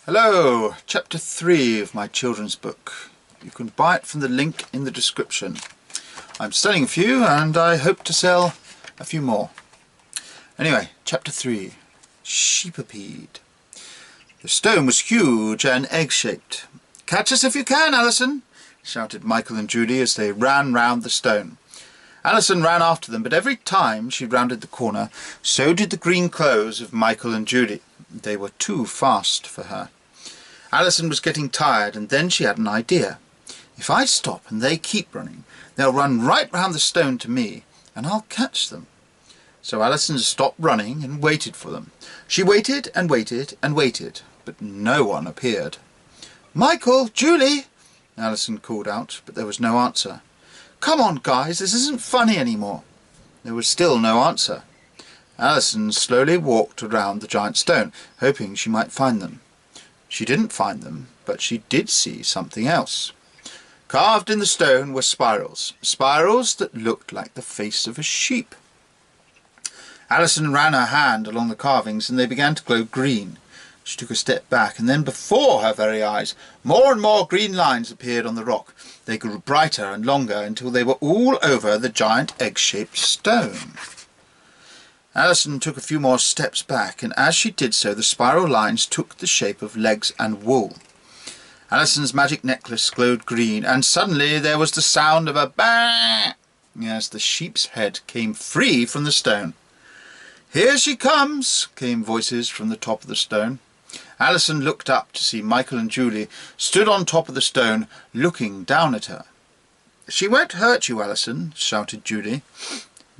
Hello, chapter 3 of my children's book. You can buy it from the link in the description. I'm selling a few and I hope to sell a few more. Anyway, chapter 3, Sheepapede. The stone was huge and egg-shaped. "Catch us if you can, Alison," shouted Michael and Judy as they ran round the stone. Alison ran after them, but every time she rounded the corner, so did the green clothes of Michael and Judy. They were too fast for her. Alison was getting tired, and then she had an idea. "If I stop and they keep running, they'll run right round the stone to me, and I'll catch them." So Alison stopped running and waited for them. She waited and waited and waited, but no one appeared. "Michael! Julie!" Alison called out, but there was no answer. "Come on, guys, this isn't funny anymore." There was still no answer. Alison slowly walked around the giant stone, hoping she might find them. She didn't find them, but she did see something else. Carved in the stone were spirals, spirals that looked like the face of a sheep. Alison ran her hand along the carvings and they began to glow green. She took a step back, and then before her very eyes, more and more green lines appeared on the rock. They grew brighter and longer until they were all over the giant egg-shaped stone. Alison took a few more steps back, and as she did so the spiral lines took the shape of legs and wool. Alison's magic necklace glowed green, and suddenly there was the sound of a bang as the sheep's head came free from the stone. "Here she comes," came voices from the top of the stone. Alison looked up to see Michael and Julie stood on top of the stone, looking down at her. "She won't hurt you, Alison," shouted Julie.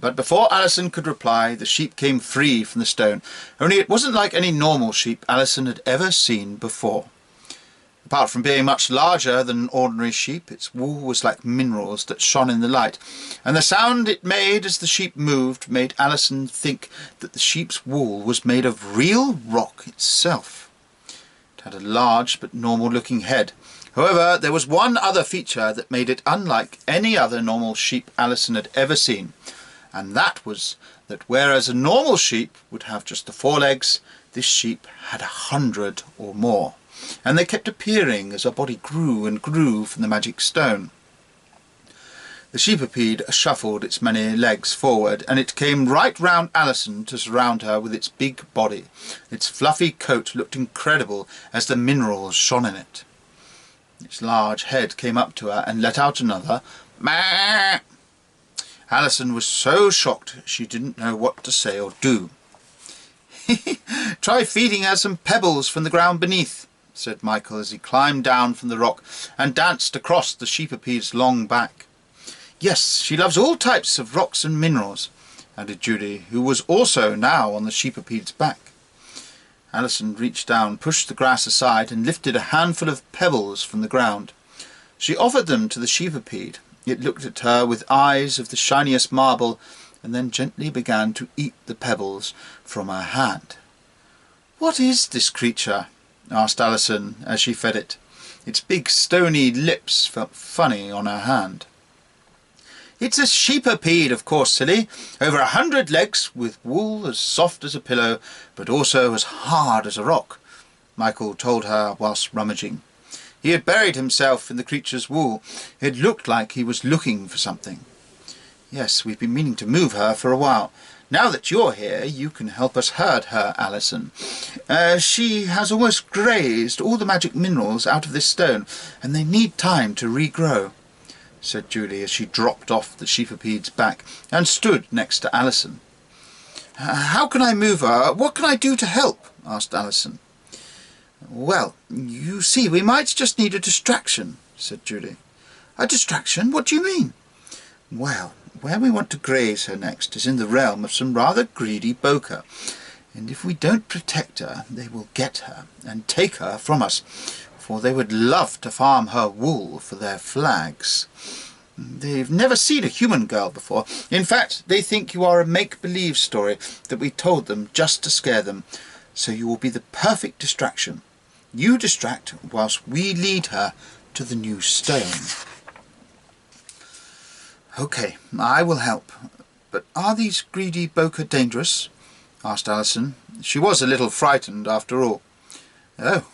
But before Alison could reply, the sheep came free from the stone, only it wasn't like any normal sheep Alison had ever seen before. Apart from being much larger than an ordinary sheep, its wool was like minerals that shone in the light, and the sound it made as the sheep moved made Alison think that the sheep's wool was made of real rock itself. It had a large but normal-looking head. However, there was one other feature that made it unlike any other normal sheep Alison had ever seen, and that was that whereas a normal sheep would have just the 4 legs, this sheep had 100 or more, and they kept appearing as her body grew and grew from the magic stone. The sheepapede shuffled its many legs forward, and it came right round Alison to surround her with its big body. Its fluffy coat looked incredible as the minerals shone in it. Its large head came up to her and let out another "Meh." Alison was so shocked she didn't know what to say or do. "Try feeding her some pebbles from the ground beneath," said Michael as he climbed down from the rock and danced across the sheepapede's long back. "Yes, she loves all types of rocks and minerals," added Judy, who was also now on the sheepapede's back. Alison reached down, pushed the grass aside, and lifted a handful of pebbles from the ground. She offered them to the sheepapede. It looked at her with eyes of the shiniest marble, and then gently began to eat the pebbles from her hand. "What is this creature?" asked Alison as she fed it. Its big stony lips felt funny on her hand. "It's a sheepapede, of course, silly. Over 100 legs, with wool as soft as a pillow, but also as hard as a rock," Michael told her whilst rummaging. He had buried himself in the creature's wool. It looked like he was looking for something. "Yes, we've been meaning to move her for a while. Now that you're here, you can help us herd her, Alison. She has almost grazed all the magic minerals out of this stone, and they need time to regrow," said Julie as she dropped off the sheepapede's back and stood next to Alison. "How can I move her? What can I do to help?" asked Alison. "Well, you see, we might just need a distraction," said Julie. "A distraction? What do you mean?" "Well, where we want to graze her next is in the realm of some rather greedy boker, and if we don't protect her, they will get her and take her from us, for they would love to farm her wool for their flags. They've never seen a human girl before. In fact, they think you are a make-believe story that we told them just to scare them, so you will be the perfect distraction. You distract whilst we lead her to the new stone." "Okay, I will help. But are these greedy boker dangerous?" asked Alison. She was a little frightened after all. "Oh,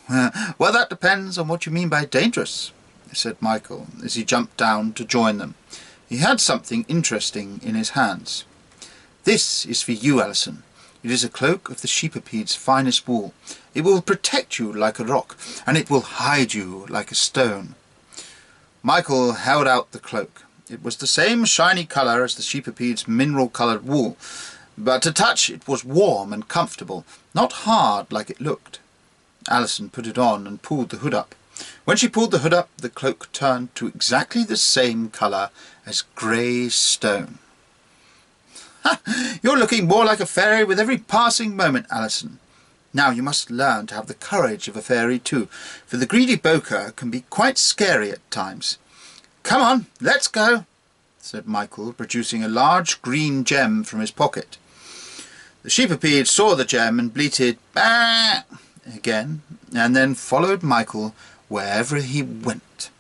well, that depends on what you mean by dangerous," said Michael, as he jumped down to join them. He had something interesting in his hands. "This is for you, Alison. It is a cloak of the sheepipede's finest wool. It will protect you like a rock, and it will hide you like a stone." Michael held out the cloak. It was the same shiny colour as the sheepipede's mineral-coloured wool, but to touch it was warm and comfortable, not hard like it looked. Alison put it on and pulled the hood up. When she pulled the hood up, the cloak turned to exactly the same colour as grey stone. "Ha! You're looking more like a fairy with every passing moment, Alison. Now you must learn to have the courage of a fairy too, for the greedy Boker can be quite scary at times. Come on, let's go," said Michael, producing a large green gem from his pocket. The sheepipede saw the gem and bleated "Bah!" again, and then followed Michael wherever he went.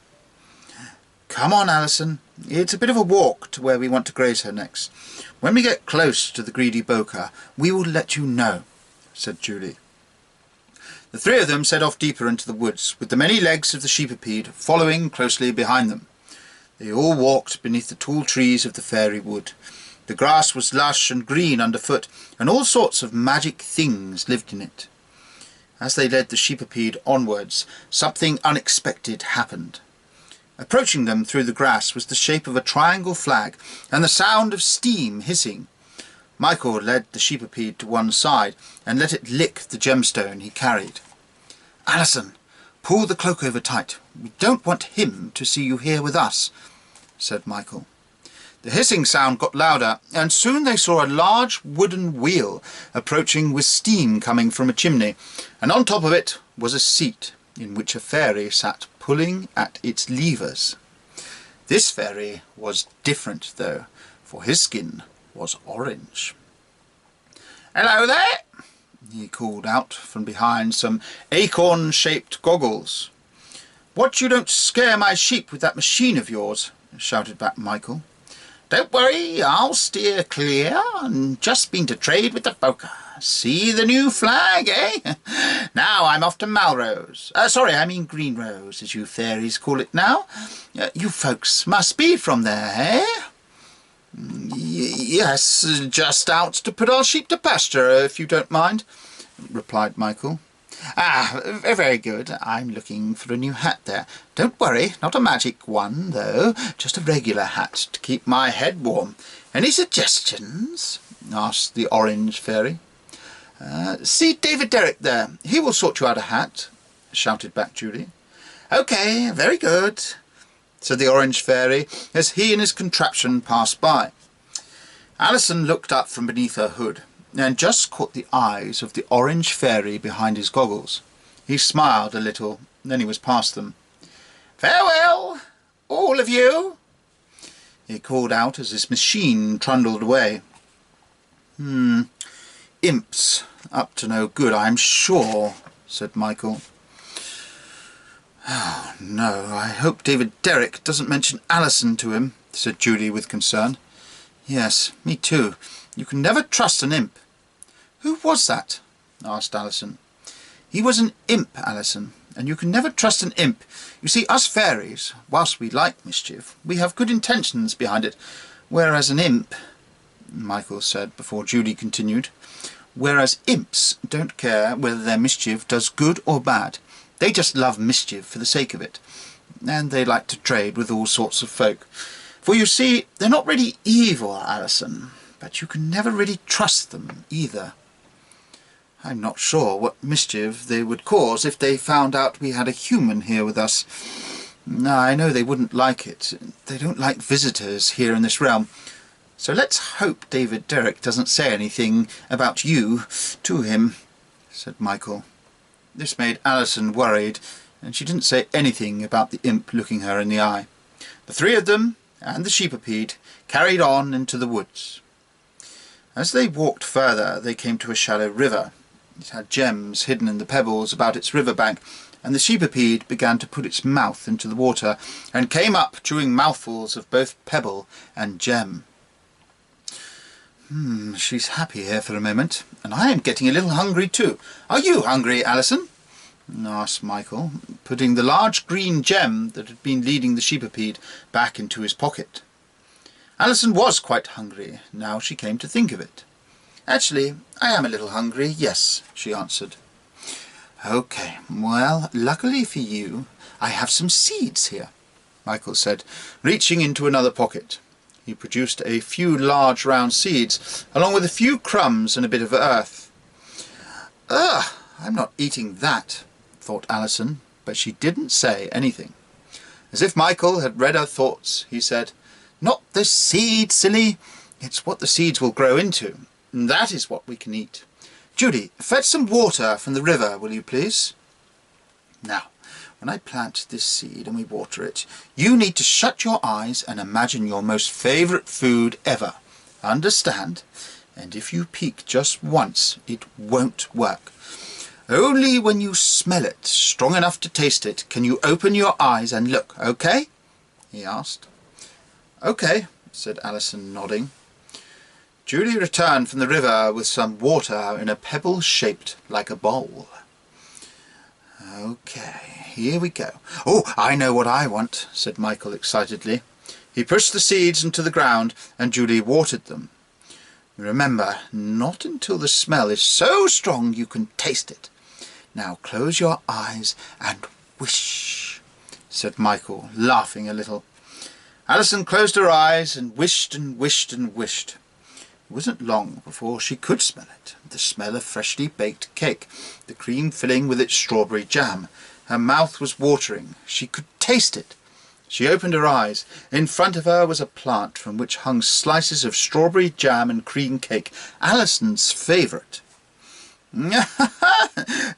"Come on, Alison. It's a bit of a walk to where we want to graze her next. When we get close to the greedy Boker, we will let you know," said Julie. The three of them set off deeper into the woods, with the many legs of the sheepipede following closely behind them. They all walked beneath the tall trees of the fairy wood. The grass was lush and green underfoot, and all sorts of magic things lived in it. As they led the sheepipede onwards, something unexpected happened. Approaching them through the grass was the shape of a triangle flag, and the sound of steam hissing. Michael led the sheepipede to one side, and let it lick the gemstone he carried. "Alison, pull the cloak over tight. We don't want him to see you here with us," said Michael. The hissing sound got louder, and soon they saw a large wooden wheel approaching with steam coming from a chimney, and on top of it was a seat in which a fairy sat pulling at its levers. This fairy was different, though, for his skin was orange. "Hello there," he called out from behind some acorn-shaped goggles. "What, you don't scare my sheep with that machine of yours?" shouted back Michael. "Don't worry, I'll steer clear, and just been to trade with the Boker. See the new flag, eh? Now I'm off to Malrose. Sorry, I mean Greenrose, as you fairies call it now. You folks must be from there, eh?" "Yes, just out to put our sheep to pasture, if you don't mind," replied Michael. "Ah, very good. I'm looking for a new hat there. Don't worry, not a magic one, though. Just a regular hat to keep my head warm. Any suggestions?" asked the orange fairy. "See David Derrick there. He will sort you out a hat," shouted back Julie. "OK, very good," said the orange fairy as he and his contraption passed by. Alison looked up from beneath her hood and just caught the eyes of the orange fairy behind his goggles. He smiled a little, then he was past them. "Farewell, all of you," he called out as his machine trundled away. "Imps up to no good, I'm sure," said Michael. "Oh, no, I hope David Derrick doesn't mention Alison to him," said Julie with concern. "Yes, me too. You can never trust an imp." "Who was that?" asked Alison. "He was an imp, Alison, and you can never trust an imp. You see, us fairies, whilst we like mischief, we have good intentions behind it, whereas an imp," Michael said before Julie continued, "whereas imps don't care whether their mischief does good or bad. They just love mischief for the sake of it, and they like to trade with all sorts of folk. For you see, they're not really evil, Alison, but you can never really trust them either. I'm not sure what mischief they would cause if they found out we had a human here with us. I know they wouldn't like it. They don't like visitors here in this realm. So let's hope David Derrick doesn't say anything about you to him," said Michael. This made Alison worried, and she didn't say anything about the imp looking her in the eye. The three of them and the sheepipede carried on into the woods. As they walked further, they came to a shallow river. It had gems hidden in the pebbles about its river bank, and the sheepipede began to put its mouth into the water, and came up chewing mouthfuls of both pebble and gem. She's happy here for a moment, and I am getting a little hungry too. Are you hungry, Alison?" asked Michael, putting the large green gem that had been leading the sheepapede back into his pocket. Alison was quite hungry, now she came to think of it. "Actually, I am a little hungry, yes," she answered. "OK, well, luckily for you, I have some seeds here," Michael said, reaching into another pocket. He produced a few large round seeds, along with a few crumbs and a bit of earth. "Ugh, I'm not eating that," thought Alison, but she didn't say anything. As if Michael had read her thoughts, he said, "Not the seed, silly. It's what the seeds will grow into. That is what we can eat. Judy, fetch some water from the river, will you please? Now, when I plant this seed and we water it, you need to shut your eyes and imagine your most favourite food ever. Understand? And if you peek just once, it won't work. Only when you smell it, strong enough to taste it, can you open your eyes and look, OK?" he asked. "OK," said Alison, nodding. Judy returned from the river with some water in a pebble shaped like a bowl. "OK, here we go. Oh, I know what I want," said Michael excitedly. He pushed the seeds into the ground and Judy watered them. "Remember, not until the smell is so strong you can taste it. Now close your eyes and wish," said Michael, laughing a little. Alison closed her eyes and wished and wished and wished. It wasn't long before she could smell it, the smell of freshly baked cake, the cream filling with its strawberry jam. Her mouth was watering. She could taste it. She opened her eyes. In front of her was a plant from which hung slices of strawberry jam and cream cake, Alison's favourite.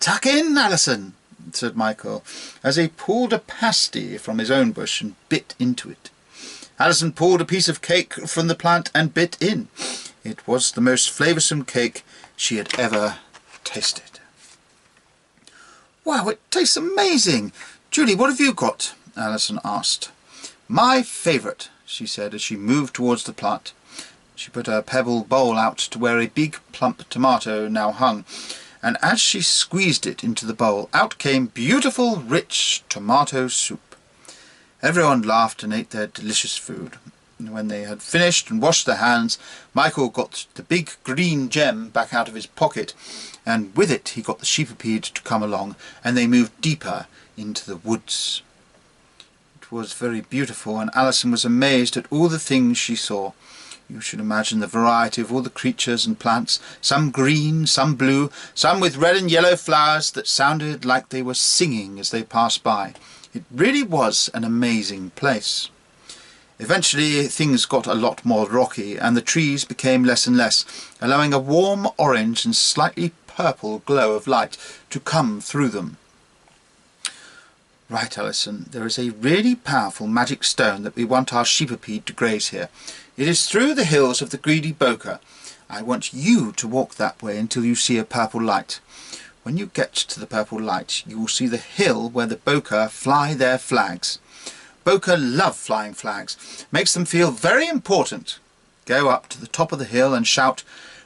"Tuck in, Alison," said Michael, as he pulled a pasty from his own bush and bit into it. Alison pulled a piece of cake from the plant and bit in. It was the most flavoursome cake she had ever tasted. "Wow, it tastes amazing! Judy, what have you got?" Alison asked. "My favourite," she said as she moved towards the plant. She put her pebble bowl out to where a big plump tomato now hung, and as she squeezed it into the bowl, out came beautiful, rich tomato soup. Everyone laughed and ate their delicious food. When they had finished and washed their hands, Michael got the big green gem back out of his pocket, and with it he got the sheepapede to come along, and they moved deeper into the woods. It was very beautiful, and Alison was amazed at all the things she saw. You should imagine the variety of all the creatures and plants, some green, some blue, some with red and yellow flowers that sounded like they were singing as they passed by. It really was an amazing place. Eventually things got a lot more rocky and the trees became less and less, allowing a warm orange and slightly purple glow of light to come through them. "Right, Alison, there is a really powerful magic stone that we want our sheepapede to graze here. It is through the hills of the Greedy Boker. I want you to walk that way until you see a purple light. When you get to the purple light, you will see the hill where the Boker fly their flags. Boker love flying flags. Makes them feel very important. Go up to the top of the hill and shout,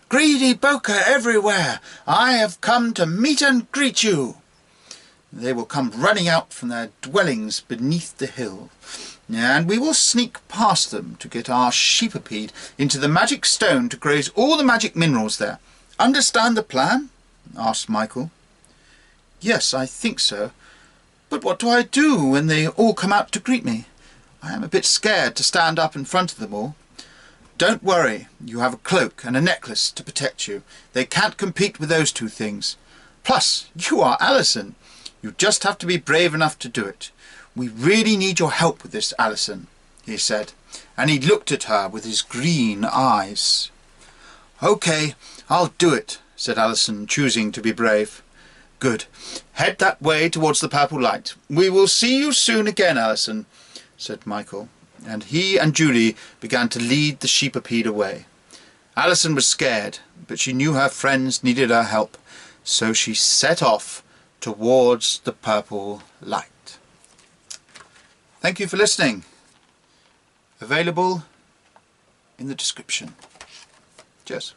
'Greedy Boker everywhere! I have come to meet and greet you!' They will come running out from their dwellings beneath the hill, and we will sneak past them to get our sheepapede into the magic stone to graze all the magic minerals there. Understand the plan?" asked Michael. "Yes, I think so. But what do I do when they all come out to greet me? I am a bit scared to stand up in front of them all." "Don't worry, you have a cloak and a necklace to protect you. They can't compete with those two things. Plus, you are Alison. You just have to be brave enough to do it. We really need your help with this, Alison," he said, and he looked at her with his green eyes. "OK, I'll do it," said Alison, choosing to be brave. "Good. Head that way towards the purple light. We will see you soon again, Alison," said Michael, and he and Judy began to lead the sheepapede away. Alison was scared, but she knew her friends needed her help, so she set off towards the purple light. Thank you for listening. Available in the description. Cheers.